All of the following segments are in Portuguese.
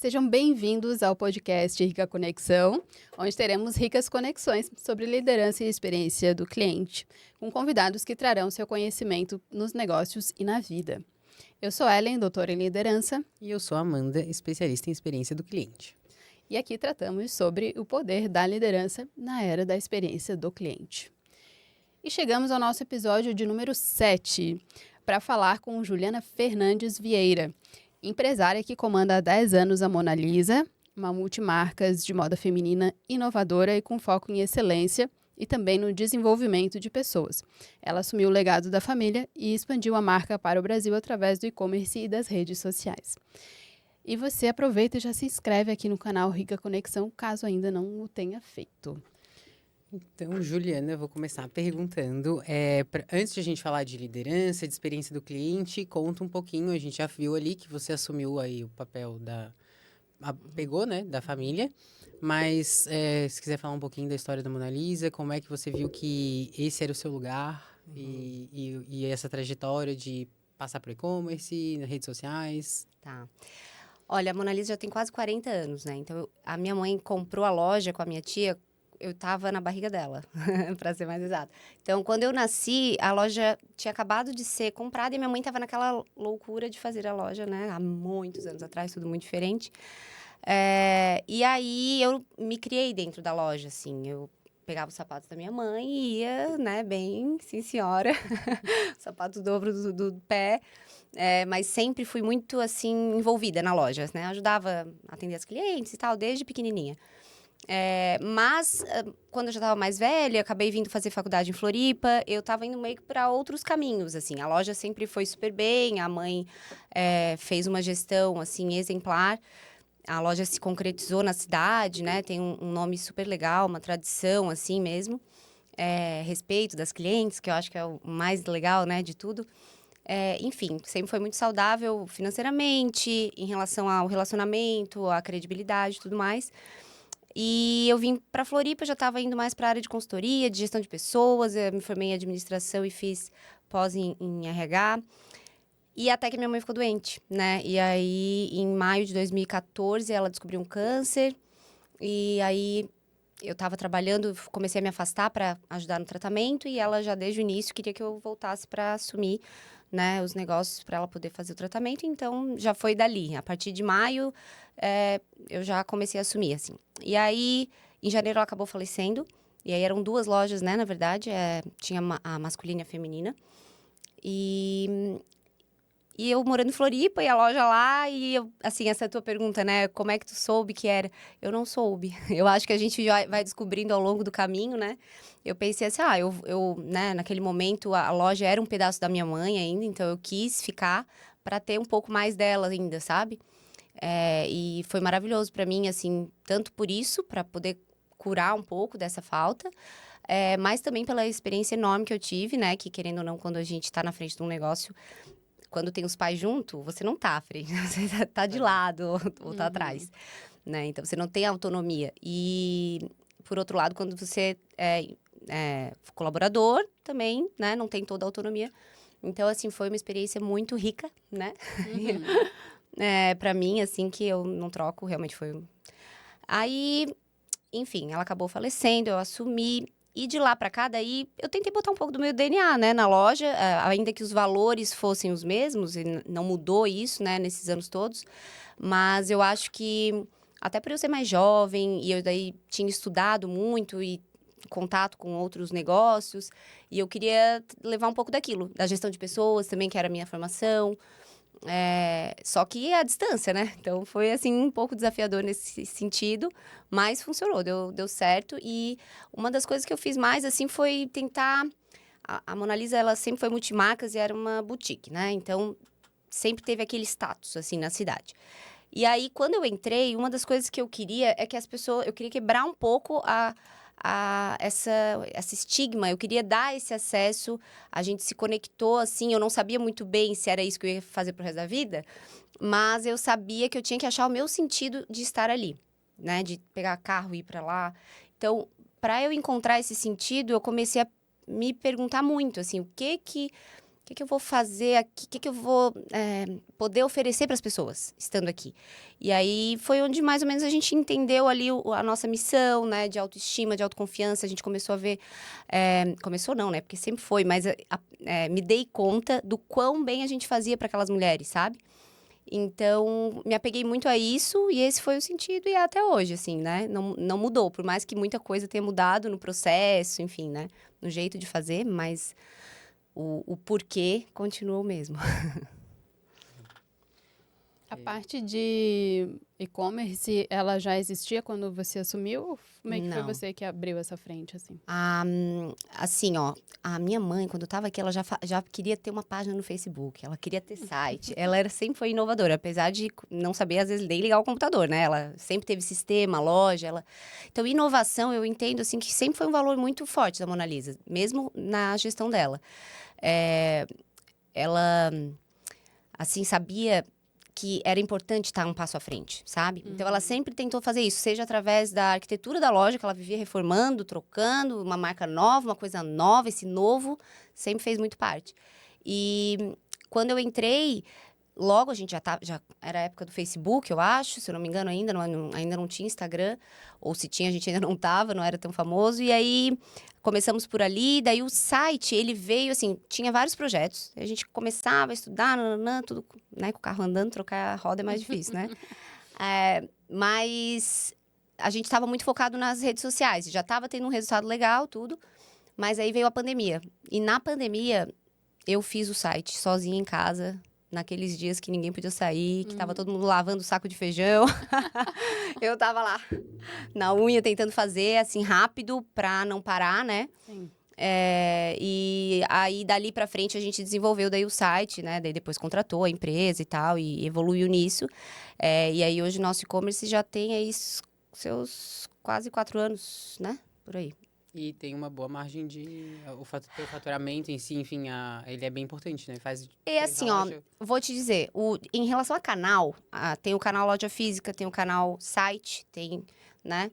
sejam bem-vindos ao podcast Rica Conexão, onde teremos ricas conexões sobre liderança e experiência do cliente, com convidados que trarão seu conhecimento nos negócios e na vida. Eu sou Ellen, doutora em liderança. E eu sou Amanda, especialista em experiência do cliente. E aqui tratamos sobre o poder da liderança na era da experiência do cliente. E chegamos ao nosso episódio de número 7, para falar com Juliana Fernandes Vieira, empresária que comanda há 10 anos a Mona Lisa, uma multimarcas de moda feminina inovadora e com foco em excelência e também no desenvolvimento de pessoas. Ela assumiu o legado da família e expandiu a marca para o Brasil através do e-commerce e das redes sociais. E você aproveita e já se inscreve aqui no canal Rica Conexão, caso ainda não o tenha feito. Então, Juliana, eu vou começar perguntando, antes de a gente falar de liderança, de experiência do cliente, conta um pouquinho, a gente já viu ali que você assumiu aí o papel pegou, né, da família, mas se quiser falar um pouquinho da história da Mona Lisa, como é que você viu que esse era o seu lugar e essa trajetória de passar por e-commerce, nas redes sociais? Tá. Olha, a Mona Lisa já tem quase 40 anos, né? Então, a minha mãe comprou a loja com a minha tia, eu estava na barriga dela, para ser mais exato. Então, quando eu nasci, a loja tinha acabado de ser comprada e minha mãe estava naquela loucura de fazer a loja, né? Há muitos anos atrás, tudo muito diferente. E aí, eu me criei dentro da loja, assim. Eu pegava os sapatos da minha mãe e ia, né, bem, sim senhora, sapato dobro do pé. Mas sempre fui muito, assim, envolvida na loja, né? Ajudava a atender as clientes e tal, desde pequenininha. Mas, quando eu já estava mais velha, acabei vindo fazer faculdade em Floripa, eu estava indo meio que para outros caminhos, assim. A loja sempre foi super bem, a mãe fez uma gestão, assim, exemplar. A loja se concretizou na cidade, né? Tem um nome super legal, uma tradição, assim mesmo. Respeito das clientes, que eu acho que é o mais legal, né, de tudo. Enfim, sempre foi muito saudável financeiramente, em relação ao relacionamento, à credibilidade e tudo mais. E eu vim para Floripa, já estava indo mais para a área de consultoria, de gestão de pessoas, eu me formei em administração e fiz pós em RH. E até que minha mãe ficou doente, né? E aí, em maio de 2014, ela descobriu um câncer. E aí, eu estava trabalhando, comecei a me afastar para ajudar no tratamento. E ela já, desde o início, queria que eu voltasse para assumir, né, os negócios para ela poder fazer o tratamento. Então, já foi dali. A partir de maio, eu já comecei a assumir, assim. E aí, em janeiro, ela acabou falecendo. E aí, eram 2 lojas, né, na verdade. Tinha a masculina e a feminina. E eu morando em Floripa e a loja lá, e eu, assim, essa é a tua pergunta, né? Como é que tu soube que era? Eu não soube. Eu acho que a gente já vai descobrindo ao longo do caminho, né? Eu pensei assim, né, naquele momento a loja era um pedaço da minha mãe ainda, então eu quis ficar para ter um pouco mais dela ainda, sabe? E foi maravilhoso para mim, assim, tanto por isso, para poder curar um pouco dessa falta, mas também pela experiência enorme que eu tive, né? Que querendo ou não, quando a gente tá na frente de um negócio, quando tem os pais junto, você não tá à frente, você tá de lado ou tá atrás, né? Então, você não tem autonomia. E, por outro lado, quando você é colaborador, também, né? Não tem toda a autonomia. Então, assim, foi uma experiência muito rica, né? Pra mim, assim, que eu não troco, realmente foi... Aí, enfim, ela acabou falecendo, eu assumi... E de lá pra cá, daí, eu tentei botar um pouco do meu DNA, né, na loja, ainda que os valores fossem os mesmos, e não mudou isso, né, nesses anos todos. Mas eu acho que, até por eu ser mais jovem, e eu daí tinha estudado muito e contato com outros negócios, e eu queria levar um pouco daquilo, da gestão de pessoas também, que era a minha formação. Só que à distância, né? Então, foi, assim, um pouco desafiador nesse sentido, mas funcionou, deu certo. E uma das coisas que eu fiz mais, assim, foi tentar... A Mona Lisa, ela sempre foi multimarcas e era uma boutique, né? Então, sempre teve aquele status, assim, na cidade. E aí, quando eu entrei, uma das coisas que eu queria é que as pessoas... Eu queria quebrar um pouco essa estigma, eu queria dar esse acesso, a gente se conectou, assim, eu não sabia muito bem se era isso que eu ia fazer pro resto da vida, mas eu sabia que eu tinha que achar o meu sentido de estar ali, né, de pegar carro e ir pra lá. Então, para eu encontrar esse sentido, eu comecei a me perguntar muito, assim, o que que eu vou fazer aqui? O que eu vou poder oferecer para as pessoas estando aqui? E aí foi onde mais ou menos a gente entendeu ali a nossa missão, né? De autoestima, de autoconfiança. A gente começou a ver... começou não, né? Porque sempre foi, mas me dei conta do quão bem a gente fazia para aquelas mulheres, sabe? Então, me apeguei muito a isso e esse foi o sentido e é até hoje, assim, né? Não mudou, por mais que muita coisa tenha mudado no processo, enfim, né? No jeito de fazer, mas o porquê continua o mesmo. A parte de e-commerce, ela já existia quando você assumiu? Ou meio que foi Não. você que abriu essa frente, assim? Assim, ó, a minha mãe, quando eu tava aqui, ela já queria ter uma página no Facebook, ela queria ter site, sempre foi inovadora, apesar de não saber, às vezes, nem ligar o computador, né? Ela sempre teve sistema, loja, Então, inovação, eu entendo, assim, que sempre foi um valor muito forte da Mona Lisa, mesmo na gestão dela. Ela, assim, sabia que era importante estar um passo à frente, sabe? Então, ela sempre tentou fazer isso, seja através da arquitetura da loja, que ela vivia reformando, trocando, uma marca nova, uma coisa nova, esse novo, sempre fez muito parte. E quando eu entrei, logo a gente já era a época do Facebook, eu acho, se eu não me engano, ainda não tinha Instagram, ou se tinha, a gente ainda não tava, não era tão famoso, e aí começamos por ali, daí o site, ele veio, assim, tinha vários projetos, a gente começava a estudar, tudo, né, com o carro andando, trocar a roda é mais difícil, né? Mas a gente estava muito focado nas redes sociais, já estava tendo um resultado legal, tudo, mas aí veio a pandemia, e na pandemia eu fiz o site sozinha em casa, naqueles dias que ninguém podia sair, que tava todo mundo lavando o saco de feijão. Eu tava lá, na unha, tentando fazer, assim, rápido, pra não parar, né? Sim. E aí, dali pra frente, a gente desenvolveu daí o site, né? Daí depois contratou a empresa e tal, e evoluiu nisso. E aí, hoje, nosso e-commerce já tem aí seus quase 4 anos, né? Por aí. E tem uma boa margem o teu faturamento em si, enfim, ele é bem importante, né? Faz Assim, ó, vou te dizer, em relação a canal, tem o canal loja física, tem o canal site, tem, né?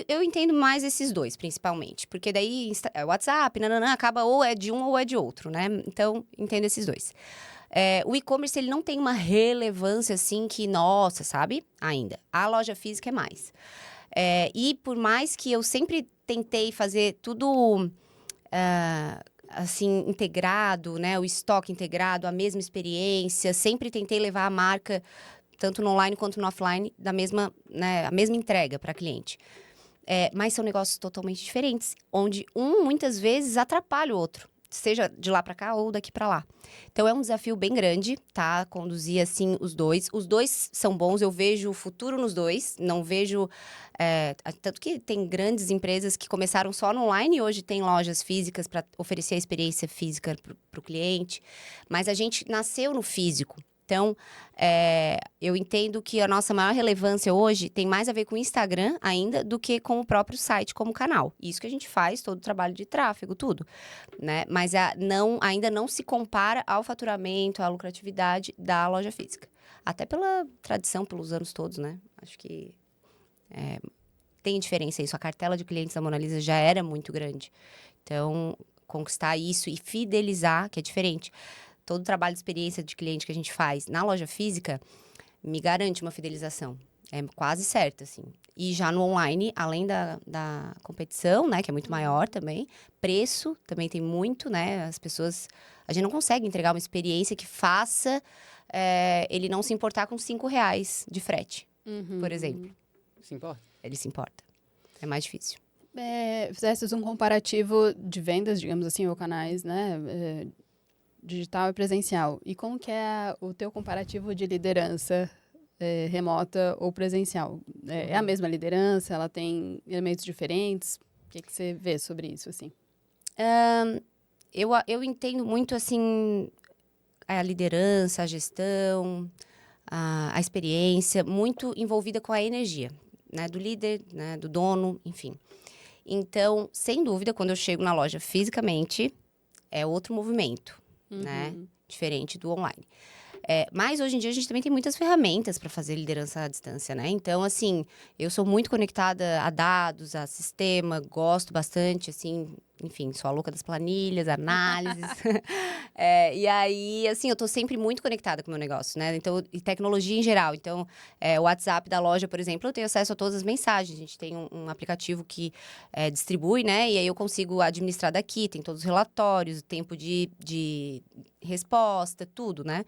Eu entendo mais esses dois, principalmente, porque daí WhatsApp, acaba ou é de um ou é de outro, né? Então, entendo esses dois. O e-commerce, ele não tem uma relevância, assim, que, nossa, sabe? Ainda. A loja física é mais. E por mais que eu sempre tentei fazer tudo... assim, integrado, né? O estoque integrado, a mesma experiência. Sempre tentei levar a marca, tanto no online quanto no offline, né, a mesma entrega para cliente. Mas são negócios totalmente diferentes, onde muitas vezes atrapalha o outro. Seja de lá para cá ou daqui para lá. Então, é um desafio bem grande, tá? Conduzir, assim, os dois. Os dois são bons, eu vejo o futuro nos dois. Não vejo... tanto que tem grandes empresas que começaram só no online e hoje tem lojas físicas para oferecer a experiência física para o cliente. Mas a gente nasceu no físico. Então, eu entendo que a nossa maior relevância hoje tem mais a ver com o Instagram ainda do que com o próprio site como canal. Isso que a gente faz, todo o trabalho de tráfego, tudo, né? Mas ainda não se compara ao faturamento, à lucratividade da loja física. Até pela tradição, pelos anos todos, né? Acho que tem diferença isso. A cartela de clientes da Mona Lisa já era muito grande. Então, conquistar isso e fidelizar, que é diferente. Todo o trabalho de experiência de cliente que a gente faz na loja física me garante uma fidelização. É quase certo, assim. E já no online, além da competição, né, que é muito maior também, preço também tem muito, né? As pessoas... A gente não consegue entregar uma experiência que faça ele não se importar com R$5 de frete, por exemplo. Se importa? Ele se importa. É mais difícil. Fizesses um comparativo de vendas, digamos assim, ou canais, né? Digital e presencial. E como que é o teu comparativo de liderança remota ou presencial? É a mesma liderança? Ela tem elementos diferentes? O que você vê sobre isso, assim? Eu entendo muito, assim, a liderança, a gestão, a experiência, muito envolvida com a energia, né? Do líder, né? Do dono, enfim. Então, sem dúvida, quando eu chego na loja fisicamente, é outro movimento, né? Diferente do online. Mas hoje em dia a gente também tem muitas ferramentas para fazer liderança à distância, né? Então, assim, eu sou muito conectada a dados, a sistema, gosto bastante, assim, enfim, sou a louca das planilhas, análises. E aí, assim, eu tô sempre muito conectada com o meu negócio, né? Então, e tecnologia em geral. Então, o WhatsApp da loja, por exemplo, eu tenho acesso a todas as mensagens. A gente tem um aplicativo que distribui, né? E aí eu consigo administrar daqui, tem todos os relatórios, o tempo de resposta, tudo, né?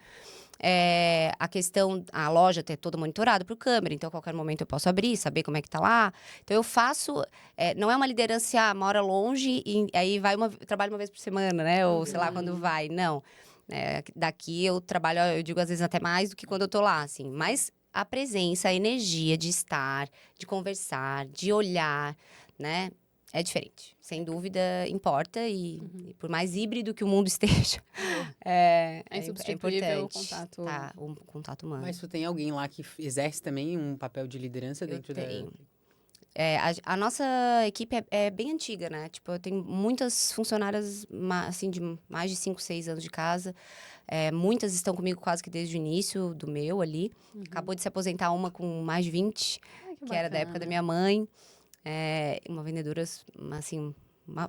A loja é toda monitorada por câmera, então a qualquer momento eu posso abrir, saber como é que tá lá. Então eu faço, não é uma liderança, mora longe e aí trabalho uma vez por semana, né? Ou sei lá quando vai, não. Daqui eu trabalho, eu digo às vezes até mais do que quando eu tô lá, assim. Mas a presença, a energia de estar, de conversar, de olhar, né? É diferente, sem dúvida importa e por mais híbrido que o mundo esteja, É é insubstituível o importante. contato. Tá, o contato humano. Mas tu tem alguém lá que exerce também um papel de liderança Eu dentro tenho. da... A nossa equipe é bem antiga, né? Tipo, eu tenho muitas funcionárias, assim, de mais de 5, 6 anos de casa. Muitas estão comigo quase que desde o início do meu ali. Acabou de se aposentar uma com mais de 20, Ai, que que era da época da bacana. minha mãe. Uma vendedora, assim,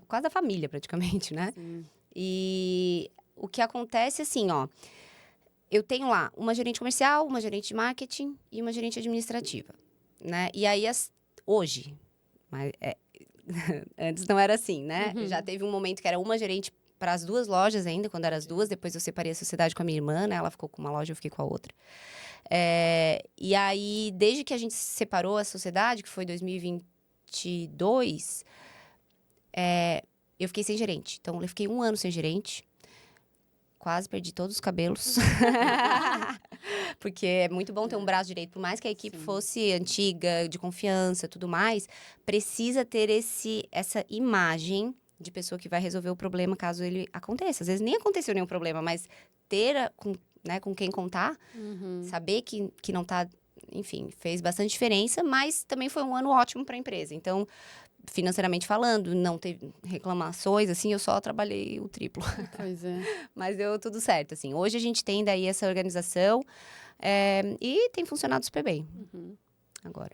quase da família, praticamente, né? Sim. E o que acontece, assim, ó... Eu tenho lá uma gerente comercial, uma gerente de marketing e uma gerente administrativa, né? E aí, hoje, mas antes não era assim, né? Já teve um momento que era uma gerente para as 2 lojas ainda, quando eram as 2. Depois eu separei a sociedade com a minha irmã, né? Ela ficou com uma loja, eu fiquei com a outra. E aí, desde que a gente separou a sociedade, que foi 2022, eu fiquei sem gerente. Então, eu fiquei 1 ano sem gerente. Quase perdi todos os cabelos. Porque é muito bom ter um braço direito. Por mais que a equipe fosse antiga, de confiança, tudo mais, precisa ter essa imagem de pessoa que vai resolver o problema caso ele aconteça. Às vezes nem aconteceu nenhum problema, mas ter com quem contar, saber que não tá... Enfim, fez bastante diferença, mas também foi um ano ótimo para a empresa. Então, financeiramente falando, não teve reclamações, assim, eu só trabalhei o triplo. Pois é. Mas deu tudo certo, assim. Hoje a gente tem daí essa organização e tem funcionado super bem. Agora.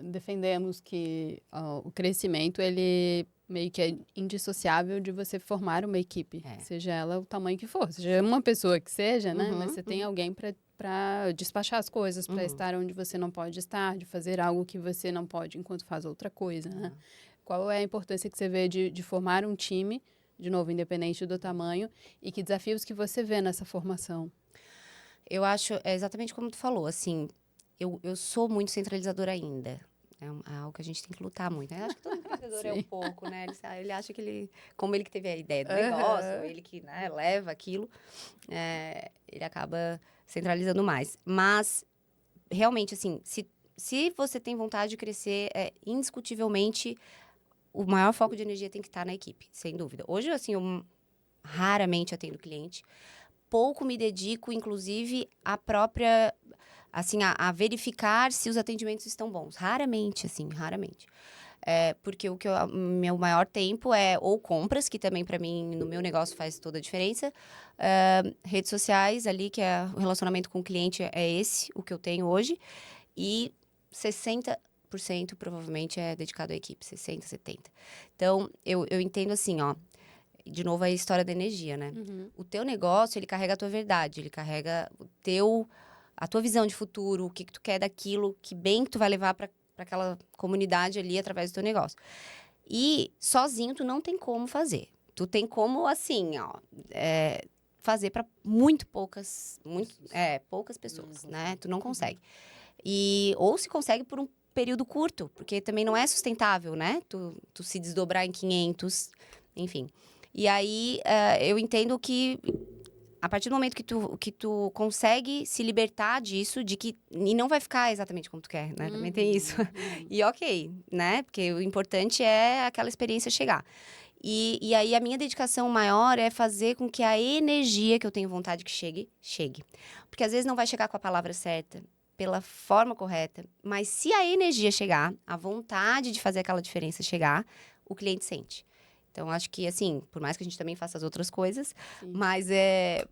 Defendemos que o crescimento, ele meio que é indissociável de você formar uma equipe, seja ela o tamanho que for, seja uma pessoa que seja, né? Mas você tem alguém para despachar as coisas, para estar onde você não pode estar, de fazer algo que você não pode enquanto faz outra coisa, né? Qual é a importância que você vê de formar um time, de novo, independente do tamanho, e que desafios que você vê nessa formação? Eu acho, exatamente como tu falou, assim, eu sou muito centralizadora ainda. É algo que a gente tem que lutar muito, né? Acho que todo empreendedor é um pouco, né? Ele acha que como ele que teve a ideia do negócio, ele que, né, leva aquilo, ele acaba centralizando mais. Mas, realmente, assim, se você tem vontade de crescer, indiscutivelmente, o maior foco de energia tem que estar na equipe, sem dúvida. Hoje, assim, eu raramente atendo cliente. Pouco me dedico, inclusive, à própria... Assim, a verificar se os atendimentos estão bons. Raramente, assim, raramente. Porque o meu maior tempo é ou compras, que também para mim, no meu negócio faz toda a diferença. Redes sociais ali, que é o relacionamento com o cliente, é esse, o que eu tenho hoje. E 60% provavelmente é dedicado à equipe, 60%, 70%. Então, eu entendo assim, ó. De novo, a história da energia, né? O teu negócio, ele carrega a tua verdade, ele carrega a tua visão de futuro, o que tu quer daquilo, que bem que tu vai levar para aquela comunidade ali através do teu negócio. E sozinho tu não tem como fazer. Tu tem como, assim, ó, fazer para poucas pessoas, né? Tu não consegue. Ou se consegue por um período curto, porque também não é sustentável, né? Tu se desdobrar em 500, enfim. E aí, eu entendo que a partir do momento que tu consegue se libertar disso, e não vai ficar exatamente como tu quer, né? Também tem isso. E ok, né? Porque o importante é aquela experiência chegar. E aí a minha dedicação maior é fazer com que a energia que eu tenho vontade que chegue. Porque às vezes não vai chegar com a palavra certa, pela forma correta, mas se a energia chegar, a vontade de fazer aquela diferença chegar, o cliente sente. Então, acho que, assim, por mais que a gente também faça as outras coisas, Sim. mas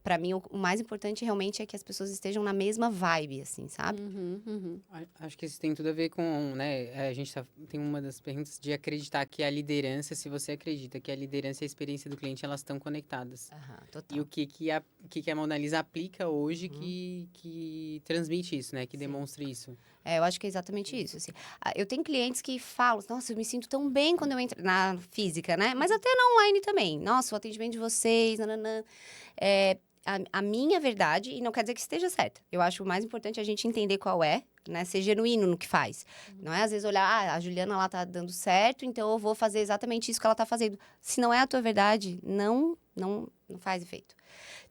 para mim, o mais importante realmente é que as pessoas estejam na mesma vibe, assim, sabe? Acho que isso tem tudo a ver com, né? A gente tem uma das perguntas de acreditar que a liderança, se você acredita que a liderança e a experiência do cliente, elas estão conectadas. Total. E o que a Mona Lisa aplica hoje que transmite isso, né? Que demonstra isso. Eu acho que é exatamente isso, assim. Eu tenho clientes que falam, nossa, eu me sinto tão bem quando eu entro na física, né? Mas até na online também. Nossa, o atendimento de vocês, nananã. A minha verdade, e não quer dizer que esteja certa. Eu acho o mais importante a gente entender qual é, né? Ser genuíno no que faz. Não é, às vezes, olhar, a Juliana lá tá dando certo, então eu vou fazer exatamente isso que ela tá fazendo. Se não é a tua verdade, não faz efeito.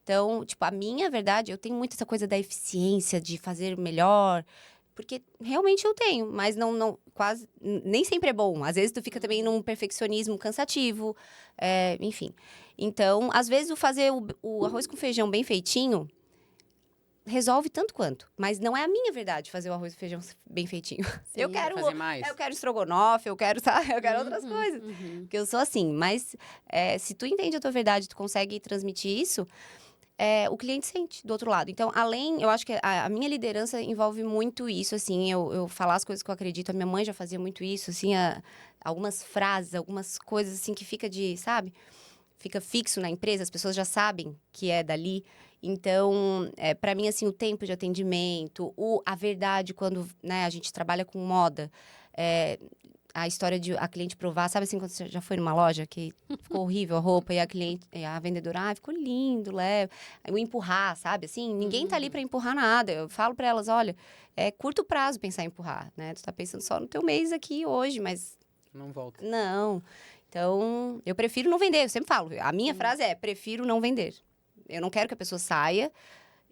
Então, tipo, a minha verdade, eu tenho muito essa coisa da eficiência, de fazer melhor, porque realmente eu tenho, mas quase, nem sempre é bom. Às vezes tu fica também num perfeccionismo cansativo, enfim. Então, às vezes, fazer o arroz com feijão bem feitinho resolve tanto quanto. Mas não é a minha verdade fazer o arroz com feijão bem feitinho. Sim, eu quero fazer mais. Eu quero estrogonofe, eu quero, sabe? Eu quero outras coisas. Porque eu sou assim. Mas se tu entende a tua verdade, tu consegue transmitir isso, o cliente sente do outro lado. Então, eu acho que a minha liderança envolve muito isso, assim, eu falar as coisas que eu acredito. A minha mãe já fazia muito isso, assim, algumas frases, algumas coisas, assim, que sabe? Fica fixo na empresa, as pessoas já sabem que é dali. Então, para mim, assim, o tempo de atendimento, a verdade quando, né, a gente trabalha com moda, a história de a cliente provar, sabe assim, quando você já foi numa loja que ficou horrível a roupa e a vendedora, ficou lindo, leve. O empurrar, sabe, assim, ninguém tá ali para empurrar nada. Eu falo para elas, olha, é curto prazo pensar em empurrar, né? Tu tá pensando só no teu mês aqui hoje, mas Não volta. não. Então, eu prefiro não vender, eu sempre falo. A minha frase é, prefiro não vender. Eu não quero que a pessoa saia,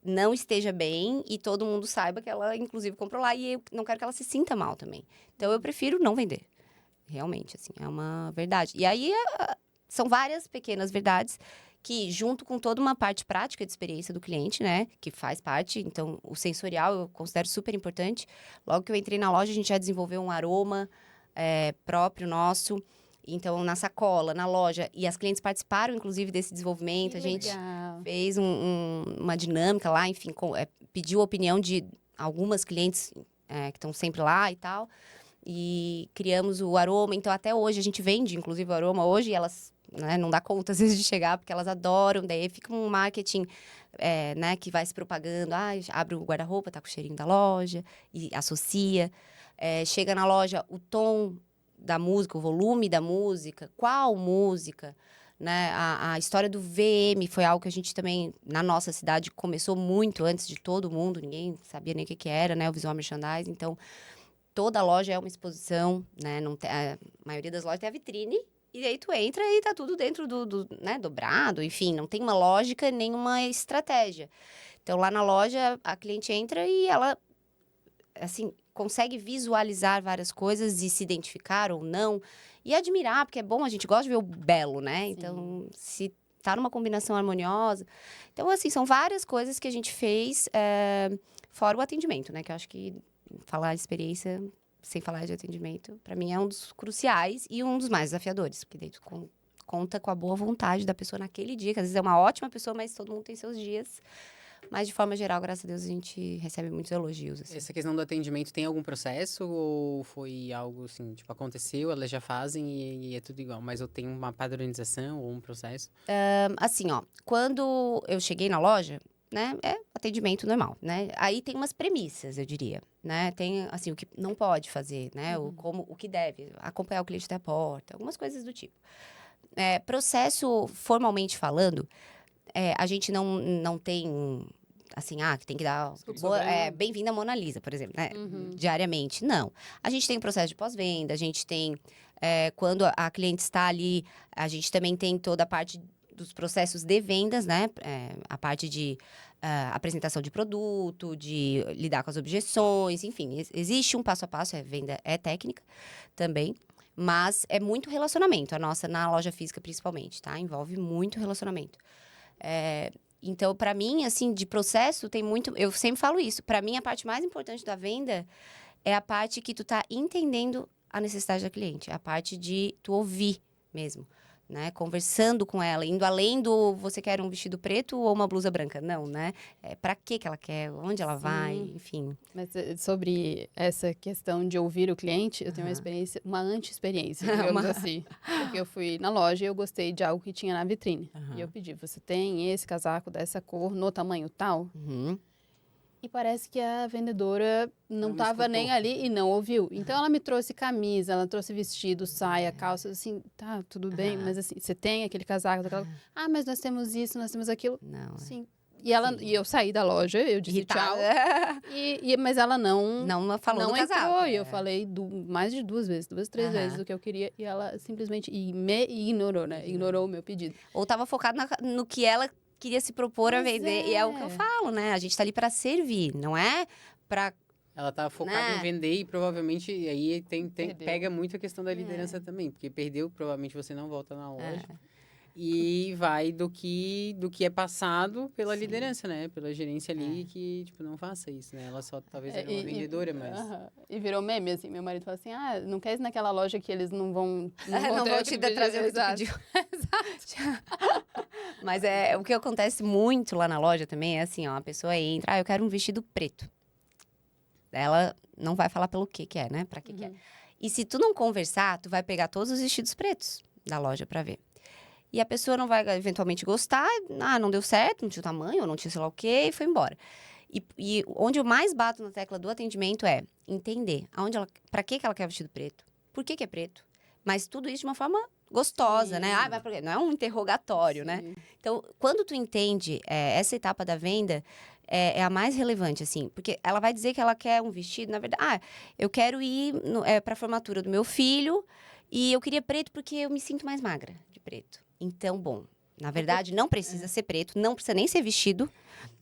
não esteja bem e todo mundo saiba que ela, inclusive, comprou lá. E eu não quero que ela se sinta mal também. Então, eu prefiro não vender. Realmente, assim, é uma verdade. E aí, são várias pequenas verdades que, junto com toda uma parte prática de experiência do cliente, né? Que faz parte. Então, o sensorial eu considero super importante. Logo que eu entrei na loja, a gente já desenvolveu um aroma próprio nosso. Então, na sacola, na loja. E as clientes participaram, inclusive, desse desenvolvimento. Que A gente legal. fez uma dinâmica lá, enfim, pediu a opinião de algumas clientes que estão sempre lá e tal. E criamos o aroma. Então, até hoje, a gente vende, inclusive, o aroma hoje. E elas, né, não dá conta, às vezes, de chegar, porque elas adoram. Daí fica um marketing, né, que vai se propagando. Abre o guarda-roupa, tá com o cheirinho da loja. E associa. Chega na loja, o tom da música, o volume da música, qual música, né? A história do VM foi algo que a gente também, na nossa cidade, começou muito antes de todo mundo, ninguém sabia nem o que era, né? O visual merchandising, então toda loja é uma exposição, né? Não tem, a maioria das lojas tem a vitrine, e aí tu entra e tá tudo dentro né, dobrado, enfim, não tem uma lógica nem uma estratégia. Então lá na loja, a cliente entra e ela, assim, consegue visualizar várias coisas e se identificar ou não. E admirar, porque é bom, a gente gosta de ver o belo, né? Sim. Então, se tá numa combinação harmoniosa. Então, assim, são várias coisas que a gente fez, fora o atendimento, né? Que eu acho que falar de experiência, sem falar de atendimento, para mim é um dos cruciais e um dos mais desafiadores. Porque daí tu conta com a boa vontade da pessoa naquele dia, que às vezes é uma ótima pessoa, mas todo mundo tem seus dias. Mas, de forma geral, graças a Deus, a gente recebe muitos elogios. Assim. Essa questão do atendimento tem algum processo ou foi algo assim, tipo, aconteceu, elas já fazem e é tudo igual? Mas eu tenho uma padronização ou um processo? Assim, ó, quando eu cheguei na loja, né, é atendimento normal, né? Aí tem umas premissas, eu diria, né? Tem, assim, o que não pode fazer, né? O que deve, acompanhar o cliente até a porta, algumas coisas do tipo. Processo, formalmente falando, a gente não tem, assim, que tem que dar bem-vinda a Mona Lisa, por exemplo, né? Diariamente. Não. A gente tem um processo de pós-venda, a gente tem, quando a cliente está ali, a gente também tem toda a parte dos processos de vendas, né? A parte de apresentação de produto, de lidar com as objeções, enfim. Existe um passo a passo, venda é técnica também. Mas é muito relacionamento, a nossa, na loja física principalmente, tá? Envolve muito relacionamento. Então, para mim, assim, de processo, tem muito... Eu sempre falo isso. Para mim, a parte mais importante da venda é a parte que tu tá entendendo a necessidade da cliente. A parte de tu ouvir mesmo. né? Conversando com ela, indo além do você quer um vestido preto ou uma blusa branca. Não, né? Pra que ela quer, onde ela vai, enfim. Mas sobre essa questão de ouvir o cliente, eu tenho uma experiência, uma anti-experiência, digamos assim. Porque eu fui na loja e eu gostei de algo que tinha na vitrine. E eu pedi, você tem esse casaco dessa cor, no tamanho tal? E parece que a vendedora não estava nem ali e não ouviu. Então, ela me trouxe camisa, ela trouxe vestido, saia, calça, assim, tá, tudo bem, mas assim, você tem aquele casaco, daquela... Ah, mas nós temos isso, nós temos aquilo. Não. Sim. E eu saí da loja, eu disse tchau. Mas ela não falou não do entrou. casaco. E eu falei mais de 2 vezes, 2, 3 vezes o que eu queria. E ela simplesmente me ignorou, né? Ignorou o meu pedido. Ou tava focada no que ela queria se propor a Pois vender. E é o que eu falo, né? A gente tá ali pra servir, não é pra... Ela tá focada Né? em vender e provavelmente aí Perdeu. pega muito a questão da liderança também, porque perdeu, provavelmente você não volta na loja. E vai do que é passado pela liderança, né? Pela gerência ali, que, tipo, não faça isso, né? Ela só talvez era uma vendedora, mas... E virou meme, assim. Meu marido fala assim, não quer ir naquela loja que eles não vão... Não vão te trazer o que tu Exato. pediu. Mas o que acontece muito lá na loja também é assim, ó, a pessoa entra, eu quero um vestido preto. Ela não vai falar pelo que é, né? Pra que é. E se tu não conversar, tu vai pegar todos os vestidos pretos da loja pra ver. E a pessoa não vai eventualmente gostar, não deu certo, não tinha o tamanho, ou não tinha sei lá o quê, e foi embora. E onde eu mais bato na tecla do atendimento é entender pra que ela quer o vestido preto, por que é preto. Mas tudo isso de uma forma gostosa, né? Mas por quê? Não é um interrogatório, né? Então, quando tu entende essa etapa da venda, é a mais relevante, assim. Porque ela vai dizer que ela quer um vestido, na verdade, eu quero ir pra formatura do meu filho e eu queria preto porque eu me sinto mais magra de preto. Então, bom, na verdade, não precisa ser preto, não precisa nem ser vestido,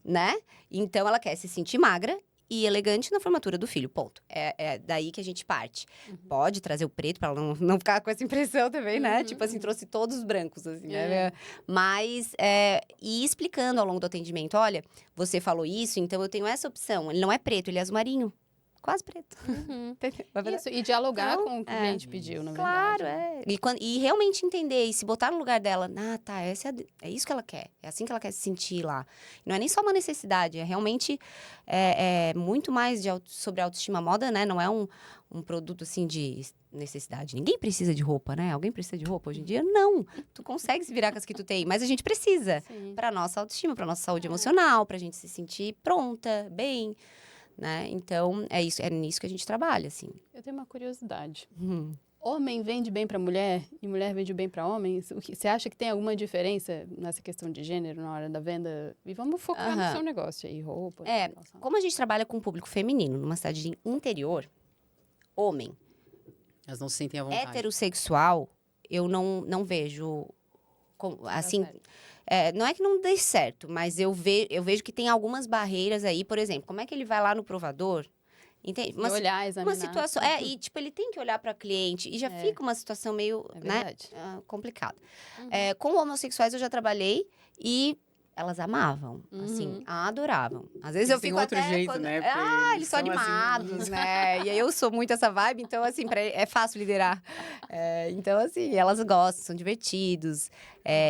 né? Então, ela quer se sentir magra e elegante na formatura do filho, ponto. É daí que a gente parte. Pode trazer o preto pra ela não ficar com essa impressão também, né? Tipo assim, trouxe todos os brancos, assim, né? Mas, e explicando ao longo do atendimento, olha, você falou isso, então eu tenho essa opção. Ele não é preto, ele é azul marinho. Quase preto. Isso, e dialogar Então, com o que o cliente pediu, na claro, verdade. E realmente entender, e se botar no lugar dela, tá, é isso que ela quer, é assim que ela quer se sentir lá. Não é nem só uma necessidade, é realmente muito mais sobre autoestima. Moda, né, não é um produto, assim, de necessidade. Ninguém precisa de roupa, né? Alguém precisa de roupa hoje em dia? Não. Tu consegue se virar com as que tu tem, mas a gente precisa. Pra nossa autoestima, pra nossa saúde emocional, pra gente se sentir pronta, bem... Né? Então, é nisso que a gente trabalha, assim. Eu tenho uma curiosidade. Homem vende bem para mulher e mulher vende bem para homem? Você acha que tem alguma diferença nessa questão de gênero na hora da venda? E vamos focar no seu negócio aí, roupa. Como a gente trabalha com um público feminino numa cidade de interior, homem, Elas não se sentem à vontade. heterossexual, eu não vejo, assim... não é que não dê certo, mas eu vejo que tem algumas barreiras aí. Por exemplo, como é que ele vai lá no provador? Entende? Olhar, examinar. Uma situação... e tipo, ele tem que olhar para cliente e já fica uma situação meio, né, complicada. Com homossexuais eu já trabalhei e elas amavam, assim, adoravam. Às vezes eu Tem fico outro até... jeito, né? eles são animados, assim... né? E aí eu sou muito essa vibe, então, assim, é fácil liderar. Então, assim, elas gostam, são divertidos.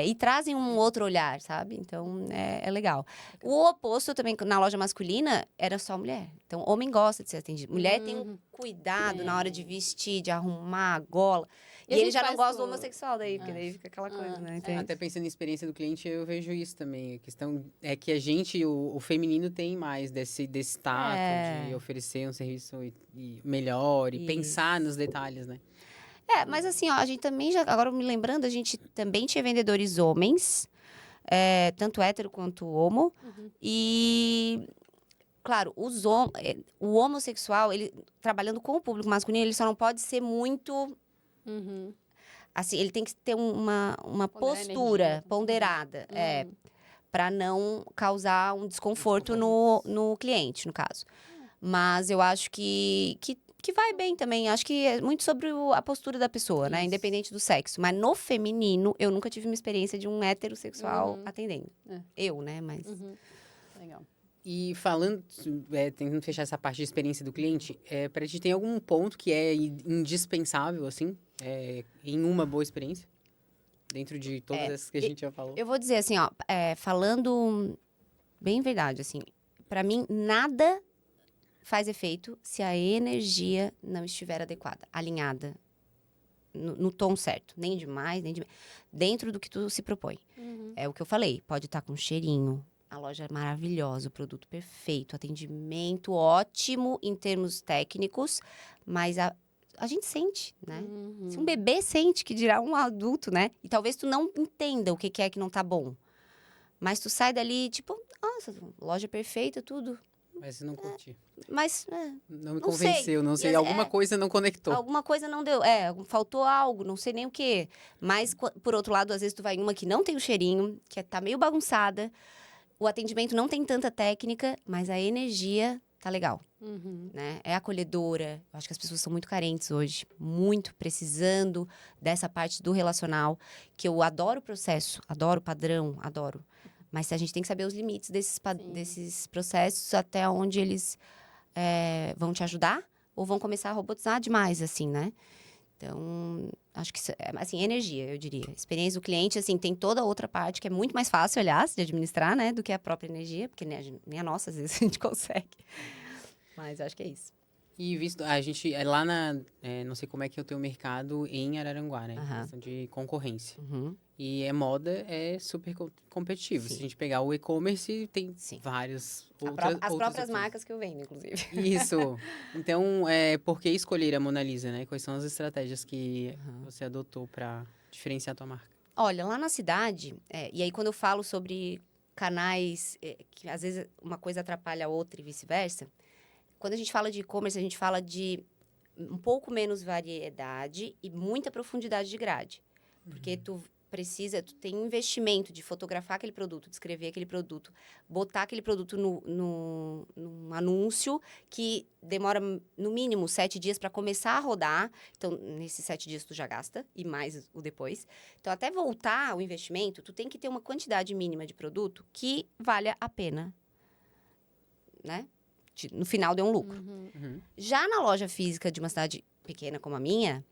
E trazem um outro olhar, sabe? Então, é legal. O oposto também, na loja masculina, era só mulher. Então, homem gosta de ser atendido. Mulher tem um cuidado na hora de vestir, de arrumar a gola. E ele já não gosta do homossexual daí, porque daí fica aquela coisa, né? Até pensando em experiência do cliente, eu vejo isso também. A questão é que a gente, o feminino, tem mais desse tato de oferecer um serviço melhor e pensar nos detalhes, né? Mas assim, ó, a gente também já... Agora, me lembrando, a gente também tinha vendedores homens, tanto hétero quanto homo. E... Claro, o homossexual, ele trabalhando com o público masculino, ele só não pode ser muito... Assim, ele tem que ter uma postura ponderada, para não causar um desconforto no cliente, no caso. Mas eu acho que vai bem também. Acho que é muito sobre a postura da pessoa, né? Independente do sexo. Mas no feminino, eu nunca tive uma experiência de um heterossexual atendendo. Eu, né? Mas... Legal. E falando, tentando fechar essa parte de experiência do cliente, para a gente tem algum ponto que é indispensável, assim, em uma boa experiência? Dentro de todas essas que a gente já falou. Eu vou dizer assim, ó, falando bem verdade, assim, para mim nada faz efeito se a energia não estiver adequada, alinhada, no tom certo, nem de mais, nem de menos, dentro do que tu se propõe. É o que eu falei, pode estar com cheirinho, a loja é maravilhosa, o produto perfeito, atendimento ótimo em termos técnicos, mas a gente sente, né? Se um bebê sente, que dirá um adulto, né? E talvez tu não entenda o que é que não tá bom. Mas tu sai dali, tipo, nossa, loja perfeita, tudo. Mas não curti. Mas, Não me não convenceu, sei. não sei. Alguma coisa não conectou. Alguma coisa não deu. Faltou algo, não sei nem o quê. Mas, por outro lado, às vezes tu vai em uma que não tem o cheirinho, que tá meio bagunçada. O atendimento não tem tanta técnica, mas a energia tá legal. Né? É acolhedora. Eu acho que as pessoas são muito carentes hoje. Muito precisando dessa parte do relacional. Que eu adoro o processo, adoro o padrão, adoro. Mas a gente tem que saber os limites desses processos, até onde eles vão te ajudar ou vão começar a robotizar demais, assim, né? Então, acho que, assim, energia, eu diria. Experiência do cliente, assim, tem toda a outra parte que é muito mais fácil, aliás, de administrar, né? Do que a própria energia, porque nem a nossa, às vezes, a gente consegue. Mas acho que é isso. E visto, a gente, lá não sei como é que é o teu mercado em Araranguá, né? Em questão de concorrência. E moda é super competitivo. Sim. Se a gente pegar o e-commerce, tem várias outras As próprias opções. marcas que eu vendo, inclusive. Isso. Então, por que escolher a Mona Lisa, né? Quais são as estratégias que você adotou para diferenciar a tua marca? Olha, lá na cidade, e aí quando eu falo sobre canais, que às vezes uma coisa atrapalha a outra e vice-versa, quando a gente fala de e-commerce, a gente fala de um pouco menos variedade e muita profundidade de grade. Porque tu tem um investimento de fotografar aquele produto, de escrever aquele produto, botar aquele produto num anúncio que demora no mínimo 7 dias para começar a rodar. Então, nesses 7 dias tu já gasta, e mais o depois. Então, até voltar o investimento, tu tem que ter uma quantidade mínima de produto que valha a pena, né? No final deu um lucro. Já na loja física de uma cidade pequena como a minha,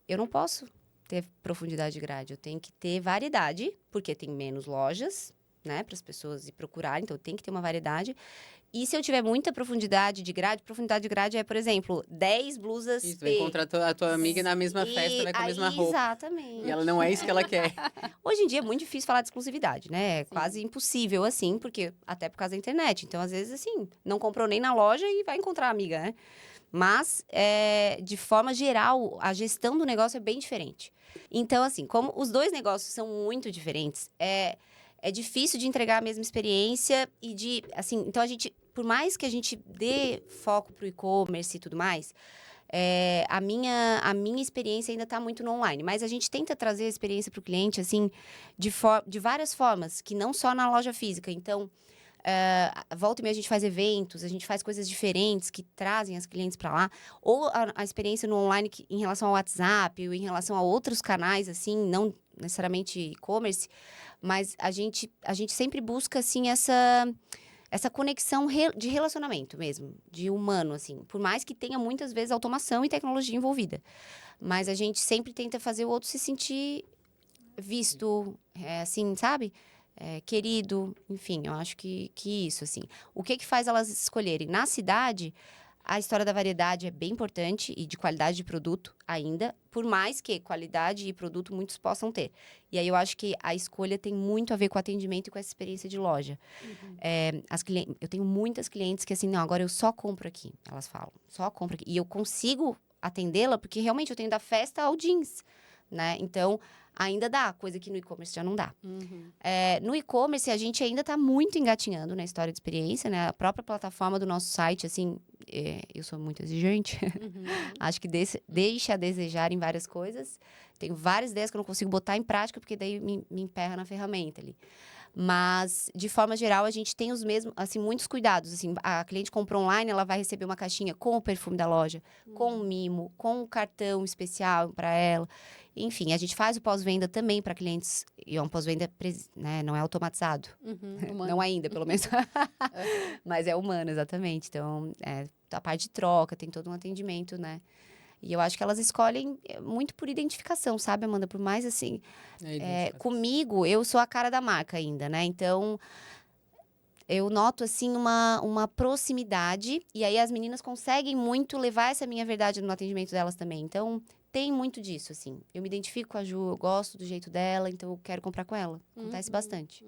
eu não posso ter profundidade de grade. Eu tenho que ter variedade, porque tem menos lojas, né, para as pessoas ir procurarem. Então, tem que ter uma variedade. E se eu tiver muita profundidade de grade é, por exemplo, 10 blusas Isso, vai encontrar a tua amiga na mesma festa, vai com a mesma roupa. Exatamente. E ela não é isso que ela quer. Hoje em dia é muito difícil falar de exclusividade, né? É quase impossível, assim, porque até por causa da internet. Então, às vezes, assim, não comprou nem na loja e vai encontrar a amiga, né? Mas, de forma geral, a gestão do negócio é bem diferente. Então, assim, como os dois negócios são muito diferentes, é difícil de entregar a mesma experiência e assim, então por mais que a gente dê foco pro e-commerce e tudo mais, a minha experiência ainda está muito no online, mas a gente tenta trazer a experiência para o cliente, assim, de várias formas, que não só na loja física. Então, volta e meia a gente faz eventos, a gente faz coisas diferentes que trazem as clientes para lá, ou a experiência no online em relação ao WhatsApp, ou em relação a outros canais, assim, não necessariamente e-commerce, mas a gente sempre busca, assim, essa conexão de relacionamento mesmo, de humano, assim. Por mais que tenha muitas vezes automação e tecnologia envolvida. Mas a gente sempre tenta fazer o outro se sentir visto, assim, sabe? Querido, enfim, eu acho que isso, assim. O que faz elas escolherem? Na cidade, a história da variedade é bem importante e de qualidade de produto ainda, por mais que qualidade e produto muitos possam ter. E aí eu acho que a escolha tem muito a ver com o atendimento e com essa experiência de loja. Eu tenho muitas clientes que assim, não, agora eu só compro aqui, elas falam, só compro aqui. E eu consigo atendê-la porque realmente eu tenho da festa ao jeans, né? Então, ainda dá, coisa que no e-commerce já não dá. No e-commerce, a gente ainda está muito engatinhando na história de experiência, né? A própria plataforma do nosso site, assim, eu sou muito exigente. Acho que deixa a desejar em várias coisas. Tenho várias ideias que eu não consigo botar em prática, porque daí me emperra na ferramenta ali. Mas, de forma geral, a gente tem os mesmos, assim, muitos cuidados. Assim, a cliente comprou online, ela vai receber uma caixinha com o perfume da loja, com o mimo, com um cartão especial para ela. Enfim, a gente faz o pós-venda também para clientes. E é um pós-venda, né, não é automatizado. Não ainda, pelo menos. Mas é humano, exatamente. Então, a parte de troca, tem todo um atendimento, né? E eu acho que elas escolhem muito por identificação, sabe, Amanda? Por mais assim, comigo, eu sou a cara da marca ainda, né? Então, eu noto, assim, uma proximidade. E aí, as meninas conseguem muito levar essa minha verdade no atendimento delas também. Então, tem muito disso, assim. Eu me identifico com a Ju, eu gosto do jeito dela, então eu quero comprar com ela. Acontece bastante.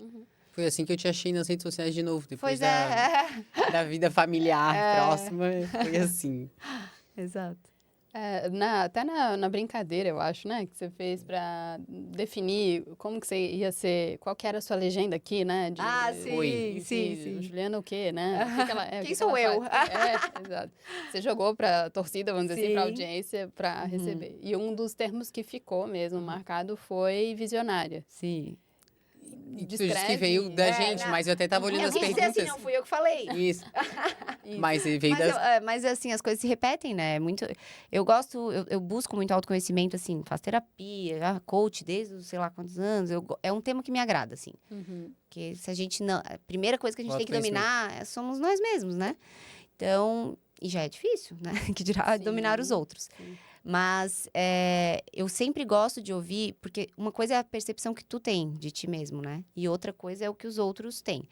Foi assim que eu te achei nas redes sociais de novo, depois Pois é. da vida familiar próxima. Foi assim. Exato. Até na brincadeira, eu acho, né? Que você fez para definir como que você ia ser, qual que era a sua legenda aqui, né? sim. Juliana o quê, né? O que que ela é? Quem sou eu? Exato. Você jogou para a torcida, vamos dizer assim, para a Sim. audiência, para receber. E um dos termos que ficou mesmo marcado foi visionária. Sim. E tu disse que veio da gente, mas eu até tava olhando as perguntas. Assim, não fui eu que falei. Isso. Mas veio das... Mas assim, as coisas se repetem, né? Eu gosto, eu busco muito autoconhecimento, assim, faço terapia, coach desde sei lá quantos anos. É um tema que me agrada, assim. Porque se a gente não... A primeira coisa que a gente tem que dominar somos nós mesmos, né? Então, e já é difícil, né? Que dirá dominar os outros. Sim. Mas eu sempre gosto de ouvir, porque uma coisa é a percepção que tu tem de ti mesmo, né? E outra coisa é o que os outros têm.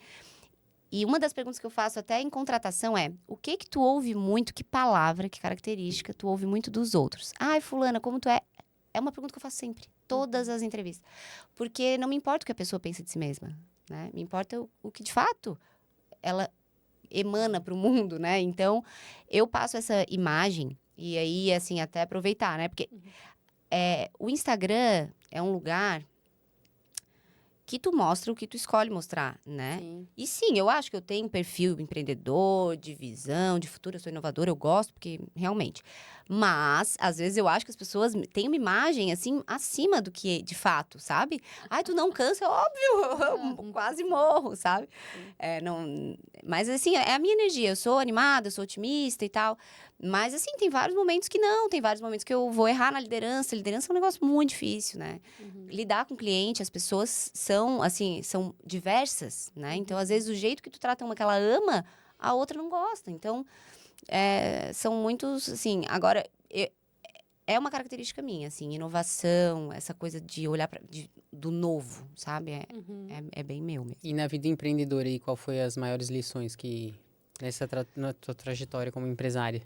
E uma das perguntas que eu faço até em contratação é: o que tu ouve muito, que palavra, que característica tu ouve muito dos outros? Ai, fulana, como tu é? É uma pergunta que eu faço sempre, todas as entrevistas. Porque não me importa o que a pessoa pensa de si mesma, né? Me importa o que, de fato, ela emana para o mundo, né? Então, eu passo essa imagem, e aí, assim, até aproveitar, né? Porque o Instagram é um lugar que tu mostra o que tu escolhe mostrar, né? Sim. E sim, eu acho que eu tenho um perfil empreendedor, de visão, de futuro, eu sou inovadora, eu gosto, porque realmente. Mas, às vezes, eu acho que as pessoas têm uma imagem, assim, acima do que de fato, sabe? Ai, tu não cansa, é óbvio, eu quase morro, sabe? Mas, assim, é a minha energia, eu sou animada, eu sou otimista e tal. Mas, assim, tem vários momentos que não, tem vários momentos que eu vou errar na liderança. Liderança é um negócio muito difícil, né? Lidar com o cliente, as pessoas são diversas, né? Então, às vezes, o jeito que tu trata uma que ela ama, a outra não gosta. Então, são muitos, assim... Agora, é uma característica minha, assim, inovação, essa coisa de olhar do novo, sabe? É bem meu mesmo. E na vida empreendedora aí, qual foi as maiores lições que... na tua trajetória como empresária?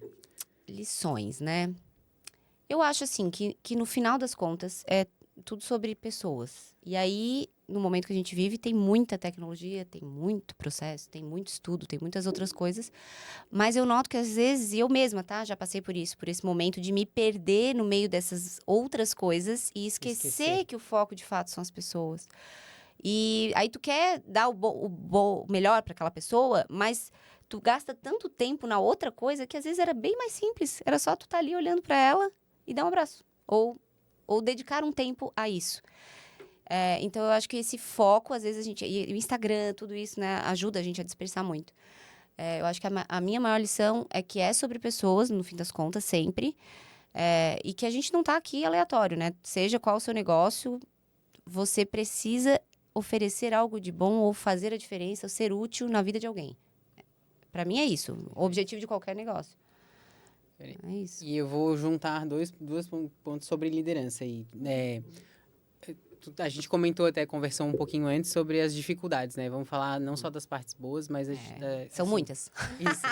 Lições, né? Eu acho, assim, que no final das contas, é tudo sobre pessoas. E aí, no momento que a gente vive, tem muita tecnologia, tem muito processo, tem muito estudo, tem muitas outras coisas. Mas eu noto que, às vezes, eu mesma, tá? Já passei por isso, por esse momento de me perder no meio dessas outras coisas e esquecer que o foco, de fato, são as pessoas. E aí tu quer dar o melhor para aquela pessoa, mas tu gasta tanto tempo na outra coisa que, às vezes, era bem mais simples. Era só tu estar ali olhando para ela e dar um abraço. Ou dedicar um tempo a isso. Então, eu acho que esse foco, às vezes, e o Instagram, tudo isso, né, ajuda a gente a dispersar muito. Eu acho que a minha maior lição é que é sobre pessoas, no fim das contas, sempre. E que a gente não tá aqui aleatório, né? Seja qual o seu negócio, você precisa oferecer algo de bom ou fazer a diferença, ou ser útil na vida de alguém. Para mim é isso, o objetivo de qualquer negócio. É isso. E eu vou juntar dois pontos sobre liderança aí. A gente comentou até, conversou um pouquinho antes sobre as dificuldades, né? Vamos falar não só das partes boas, mas... São muitas. Isso.